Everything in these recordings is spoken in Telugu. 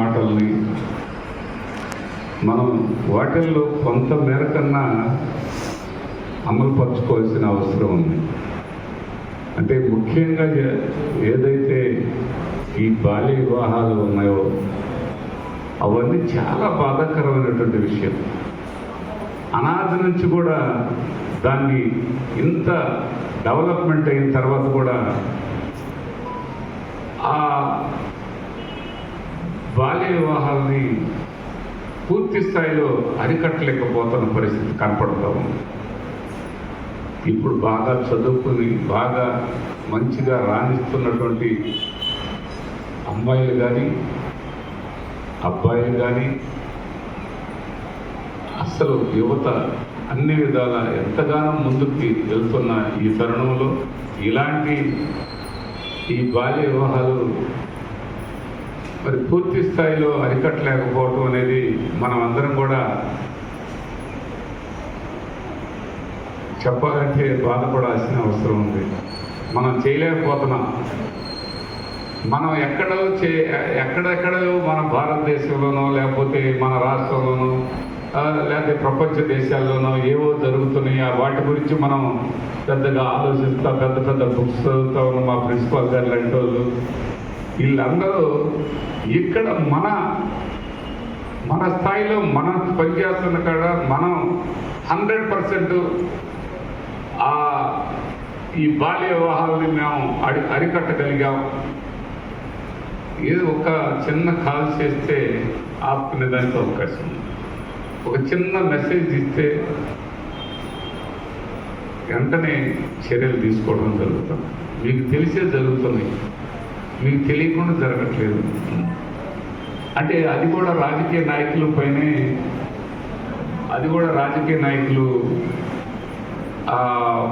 మాటల్ని మనం వాటిల్లో కొంత మేరకన్నా అమలు పరచుకోవాల్సిన అవసరం ఉంది. అంటే ముఖ్యంగా ఏదైతే ఈ బాల్య వివాహాలు ఉన్నాయో అవన్నీ చాలా బాధాకరమైనటువంటి విషయం. అనాది నుంచి కూడా దాన్ని ఇంత డెవలప్మెంట్ అయిన తర్వాత కూడా ఆ బాల్య వివాహాలని పూర్తి స్థాయిలో అరికట్టలేకపోతున్న పరిస్థితి కనపడతా ఉంది. ఇప్పుడు బాగా చదువుకుని బాగా మంచిగా రాణిస్తున్నటువంటి అమ్మాయిలు కానీ అబ్బాయిలు కానీ అసలు యువత అన్ని విధాల ఎంతగానో ముందుకు వెళ్తున్న ఈ తరుణంలో ఇలాంటి ఈ బాల్య వివాహాలు మరి పూర్తి స్థాయిలో అరికట్టలేకపోవటం అనేది మనం అందరం కూడా చెప్పాలంటే బాధపడాల్సిన అవసరం ఉంది. మనం చేయలేకపోతున్నాం. మనం ఎక్కడెక్కడో మన భారతదేశంలోనో లేకపోతే మన రాష్ట్రంలోనో లేకపోతే ప్రపంచ దేశాల్లోనో ఏవో జరుగుతున్నాయి. వాటి గురించి మనం పెద్దగా ఆలోచిస్తా పెద్ద పెద్ద బుక్స్ చదువుతా ఉన్న మా ప్రిన్సిపాల్ గారు లాంటి వాళ్ళు వీళ్ళందరూ ఇక్కడ మన స్థాయిలో మనం పనిచేస్తున్న కాడ మనం 100% ఈ బాల్య వివాహాలని మేము అరికట్టగలిగాం. ఏదో ఒక చిన్న కాల్ చేస్తే ఆపుకునే దానికి అవకాశం ఉంది. ఒక చిన్న మెసేజ్ ఇస్తే వెంటనే చర్యలు తీసుకోవడం జరుగుతుంది. మీకు తెలిసే జరుగుతున్నాయి, మీకు తెలియకుండా జరగట్లేదు. అంటే అది కూడా రాజకీయ నాయకుల పైనే, అది కూడా రాజకీయ నాయకులు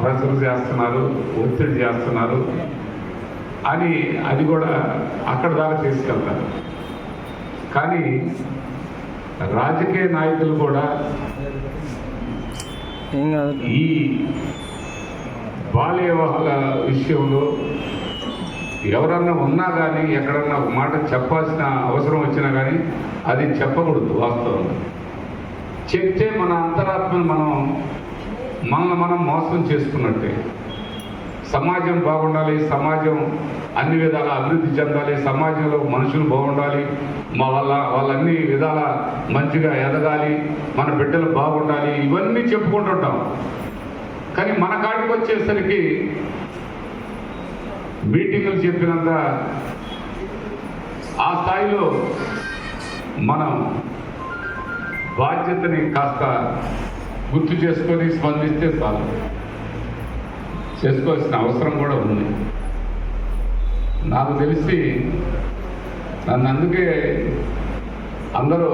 ప్రెషర్ చేస్తున్నారు, ఒత్తిడి చేస్తున్నారు అని అది కూడా అక్కడ దాకా తీసుకెళ్తారు. కానీ రాజకీయ నాయకులు కూడా ఈ బాల్య వివాహాల విషయంలో ఎవరన్నా ఉన్నా కానీ ఎక్కడన్నా ఒక మాట చెప్పాల్సిన అవసరం వచ్చినా కానీ అది చెప్పకూడదు. వాస్తవంగా చెప్తే మన అంతరాత్మను మనం మోసం చేసుకున్నట్టే. సమాజం బాగుండాలి, సమాజం అన్ని విధాల అభివృద్ధి చెందాలి, సమాజంలో మనుషులు బాగుండాలి, వాళ్ళన్ని విధాల మంచిగా ఎదగాలి, మన బిడ్డలు బాగుండాలి, ఇవన్నీ చెప్పుకుంటుంటాం. కానీ మన కాడికి వచ్చేసరికి మీటింగులు చెప్పినంత ఆ స్థాయిలో మనం బాధ్యతని కాస్త గుర్తు చేసుకొని స్పందిస్తే చాలు. చేసుకోవాల్సిన అవసరం కూడా ఉంది. నాకు తెలిసి నన్ను అందుకే అందరూ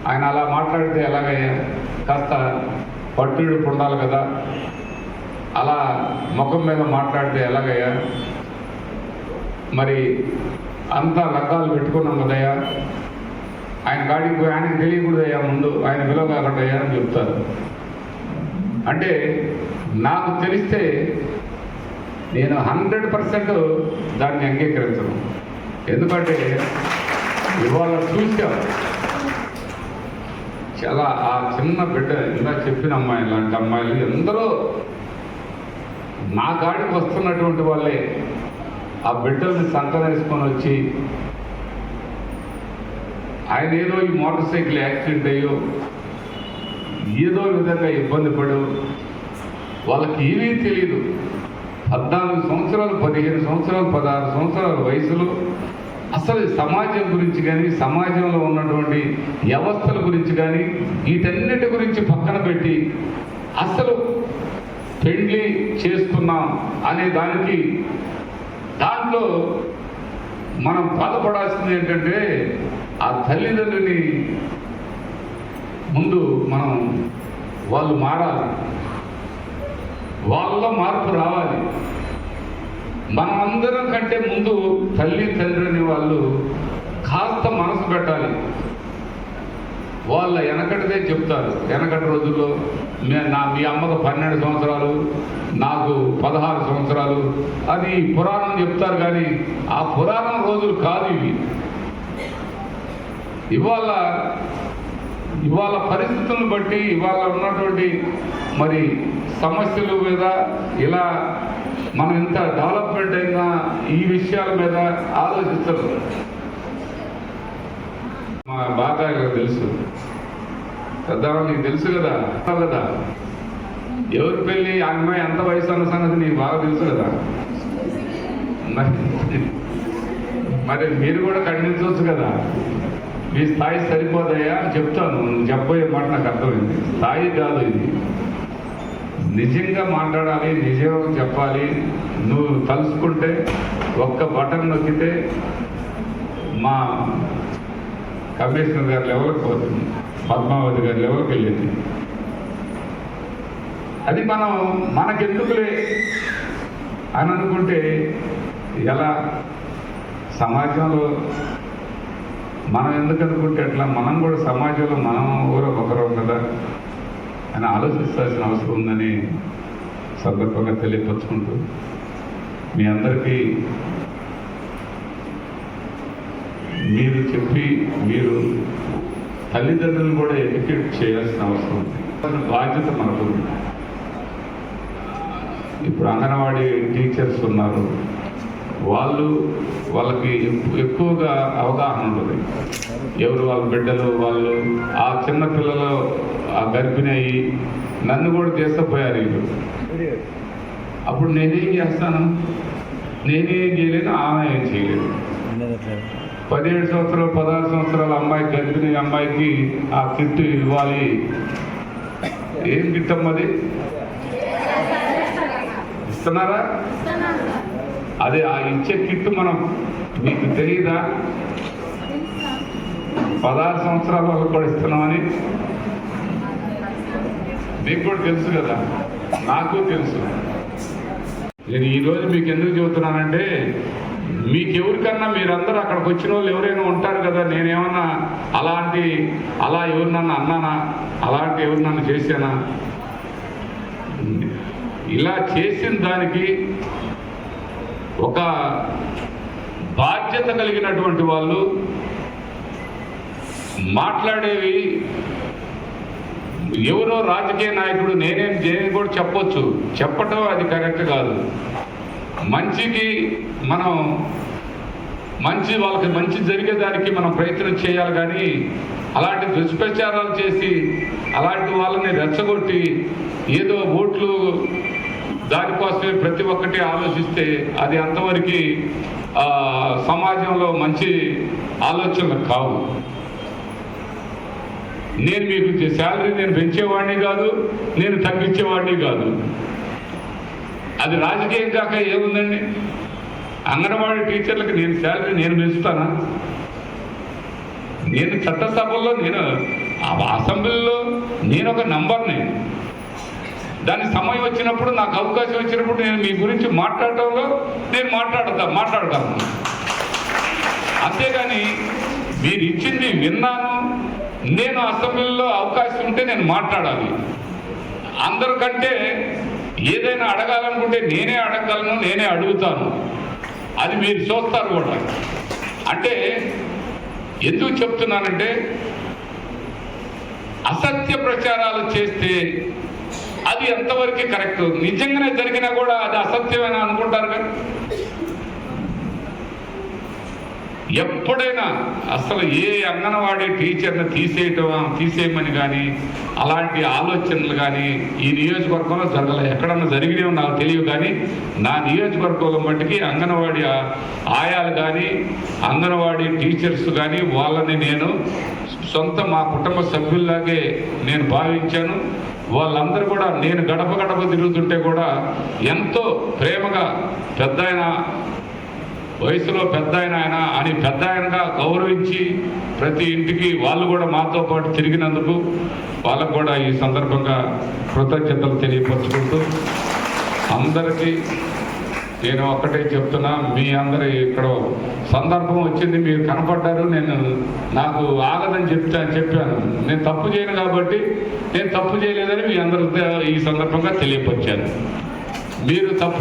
ఆయన అలా మాట్లాడితే ఎలాగయ్యా, కాస్త పట్టుడు ఉండాలి కదా, అలా ముఖం మీద మాట్లాడితే ఎలాగయ్యా, మరి అంతా లగ్గాలు పెట్టుకున్నాం కదయ్యా, ఆయన గాడికి పోయి ఆయనకు తెలియకూడదయ్యా, ముందు ఆయన పిలవకాకూడదయ్యా అని చెప్తారు. అంటే నాకు తెలిస్తే నేను 100% దాన్ని అంగీకరించను. ఎందుకంటే ఇవాళ చూసాం చాలా ఆ చిన్న బిడ్డ ఇలా చెప్పిన అమ్మాయి లాంటి అమ్మాయిలు ఎందరో నా గాడికి వస్తున్నటువంటి వాళ్ళే ఆ బిడ్డల్ని సంకనేసుకొని వచ్చి ఆయన ఏదో ఈ మోటార్ సైకిల్ యాక్సిడెంట్ అయ్యో ఏదో విధంగా ఇబ్బంది పడు వాళ్ళకి ఏమీ తెలియదు. 14 సంవత్సరాలు 15 సంవత్సరాలు 16 సంవత్సరాల వయసులో అసలు సమాజం గురించి కానీ సమాజంలో ఉన్నటువంటి వ్యవస్థల గురించి కానీ వీటన్నిటి గురించి పక్కన పెట్టి అసలు పెళ్లి చేసుకున్నాం అనే దాంట్లో మనం బాధపడాల్సింది ఏంటంటే ఆ తల్లిదండ్రుని ముందు వాళ్ళు మారాలి, వాళ్ళలో మార్పు రావాలి. మనమందరం కంటే ముందు తల్లి తండ్రిని వాళ్ళు కాస్త మనసు పెట్టాలి. వాళ్ళ వెనకటిదే చెప్తారు. వెనకటి రోజుల్లో మీ అమ్మకు 12 సంవత్సరాలు, నాకు 16 సంవత్సరాలు, అది పురాణం చెప్తారు. కానీ ఆ పురాణం రోజులు కాదు ఇవి. ఇవాళ పరిస్థితులను బట్టి ఇవాళ ఉన్నటువంటి మరి సమస్యల మీద ఇలా మనం ఇంత డెవలప్మెంట్ అయిన ఈ విషయాల మీద ఆలోచిస్తారు. మా బాగా తెలుసు, పెద్దవాళ్ళు నీకు తెలుసు కదా ఎవరి పెళ్ళి ఆ అమ్మాయి ఎంత వయసు అన్న సంగతి నీకు బాగా తెలుసు కదా. మరి మీరు కూడా ఖండించవచ్చు కదా, మీ స్థాయి సరిపోతాయా అని చెప్తాను. చెప్పబోయే మాట నాకు అర్థమైంది. స్థాయి కాదు ఇది, నిజంగా మాట్లాడాలి, నిజం చెప్పాలి. నువ్వు తలుసుకుంటే ఒక్క బటన్ నొక్కితే మా కమిషనర్ గారి లెవెల్కి పోతుంది, పద్మావతి గారి లెవెల్కి వెళ్ళింది. అది మనకెందుకులే అని అనుకుంటే ఎలా? సమాజంలో మనం ఎందుకు అనుకుంటే ఎట్లా? మనం కూడా సమాజంలో మనం ఊరు ఒకరు కదా అని ఆలోచించాల్సిన అవసరం ఉందని సందర్భంగా తెలియపరుచుకుంటూ మీ అందరికీ మీరు చెప్పి మీరు తల్లిదండ్రులు కూడా ఎడ్యుకేట్ చేయాల్సిన అవసరం ఉంది. బాధ్యత మనకు. ఇప్పుడు అంగన్వాడీ టీచర్స్ ఉన్నారు, వాళ్ళకి ఎక్కువగా అవగాహన ఉంటుంది. ఎవరు వాళ్ళ బిడ్డలు, వాళ్ళు ఆ చిన్నపిల్లలు ఆ గర్భిణి అయ్యి నన్ను కూడా తీసుకుపోయారు వీళ్ళు. అప్పుడు నేనేం చేస్తాను? నేనేం చేయలేను, ఆమె ఏం చేయలేదు. 17 సంవత్సరాలు 16 సంవత్సరాల అమ్మాయి, గర్భిణి అమ్మాయికి ఆ కిట్ ఇవ్వాలి. ఏం కిట్ అమ్మది? ఇస్తున్నారా? అదే ఆ ఇచ్చే కిట్ మనం మీకు తెలియదా? 16 సంవత్సరాల వాళ్ళకు కూడా ఇస్తున్నామని మీకు కూడా తెలుసు కదా, నాకు తెలుసు. నేను ఈరోజు మీకు ఎందుకు చెబుతున్నానంటే, మీకెవరికన్నా మీరందరూ అక్కడికి వచ్చిన వాళ్ళు ఎవరైనా ఉంటారు కదా, నేనేమన్నా అలా ఎవరు నన్ను అన్నానా, అలాంటి ఎవరు నన్ను చేశానా? ఇలా చేసిన దానికి ఒక బాధ్యత కలిగినటువంటి వాళ్ళు మాట్లాడేవి ఎవరో రాజకీయ నాయకుడు నేనేం కూడా చెప్పొచ్చు, చెప్పటం అది కరెక్ట్ కాదు. మంచికి వాళ్ళకి మంచి జరిగేదానికి మనం ప్రయత్నం చేయాలి. కానీ అలాంటి దుష్ప్రచారాలు చేసి అలాంటి వాళ్ళని రెచ్చగొట్టి ఏదో ఓట్లు దానికోసమే ప్రతి ఒక్కటి ఆలోచిస్తే అది అంతవరకు సమాజంలో మంచి ఆలోచనలు కావు. నేను మీకు శాలరీ నేను పెంచేవాడిని కాదు, నేను తగ్గించేవాడిని కాదు. అది రాజకీయం కాక ఏముందండి? అంగన్వాడీ టీచర్లకు నేను శాలరీ నేను పెంచుతానా? నేను చట్టసభల్లో, నేను అసెంబ్లీలో నేను ఒక నంబర్ని. దాని సమయం వచ్చినప్పుడు, నాకు అవకాశం వచ్చినప్పుడు నేను మీ గురించి మాట్లాడటంలో నేను మాట్లాడతాను. అంతేగాని మీరు ఇచ్చింది విన్నాను, నేను అసెంబ్లీలో అవకాశం ఉంటే నేను మాట్లాడాలి. అందరికంటే ఏదైనా అడగాలనుకుంటే నేనే అడగలను, నేనే అడుగుతాను. అది మీరు చూస్తారు కూడా. అంటే ఎందుకు చెప్తున్నానంటే, అసత్య ప్రచారాలు చేస్తే అది ఎంతవరకు కరెక్ట్? నిజంగానే జరిగినా కూడా అది అసత్యమని అనుకుంటారు కదా. ఎప్పుడైనా అసలు ఏ అంగన్వాడీ టీచర్ని తీసేయమని కానీ అలాంటి ఆలోచనలు కానీ ఈ నియోజకవర్గంలో జరగలేదు. ఎక్కడన్నా జరిగినాయో నాకు తెలియదు. కానీ నా నియోజకవర్గంలో మట్టికి అంగన్వాడీ ఆయాలు కానీ అంగన్వాడీ టీచర్స్ కానీ వాళ్ళని నేను మా కుటుంబ సభ్యుల్లాగే నేను భావించాను. వాళ్ళందరూ కూడా నేను గడప తిరుగుతుంటే కూడా ఎంతో ప్రేమగా వయసులో పెద్ద ఆయన అని పెద్ద ఆయనగా గౌరవించి ప్రతి ఇంటికి వాళ్ళు కూడా మాతో పాటు తిరిగినందుకు వాళ్ళకు కూడా ఈ సందర్భంగా కృతజ్ఞతలు తెలియపరుచుకుంటూ అందరికీ నేను ఒక్కటే చెప్తున్నా, మీ అందరి ఇక్కడ సందర్భం వచ్చింది, మీరు కనపడ్డారు, నాకు ఆగదని చెప్పాను. నేను తప్పు చేయను కాబట్టి నేను తప్పు చేయలేదని మీ అందరూ ఈ సందర్భంగా తెలియపరిచాను. మీరు తప్పు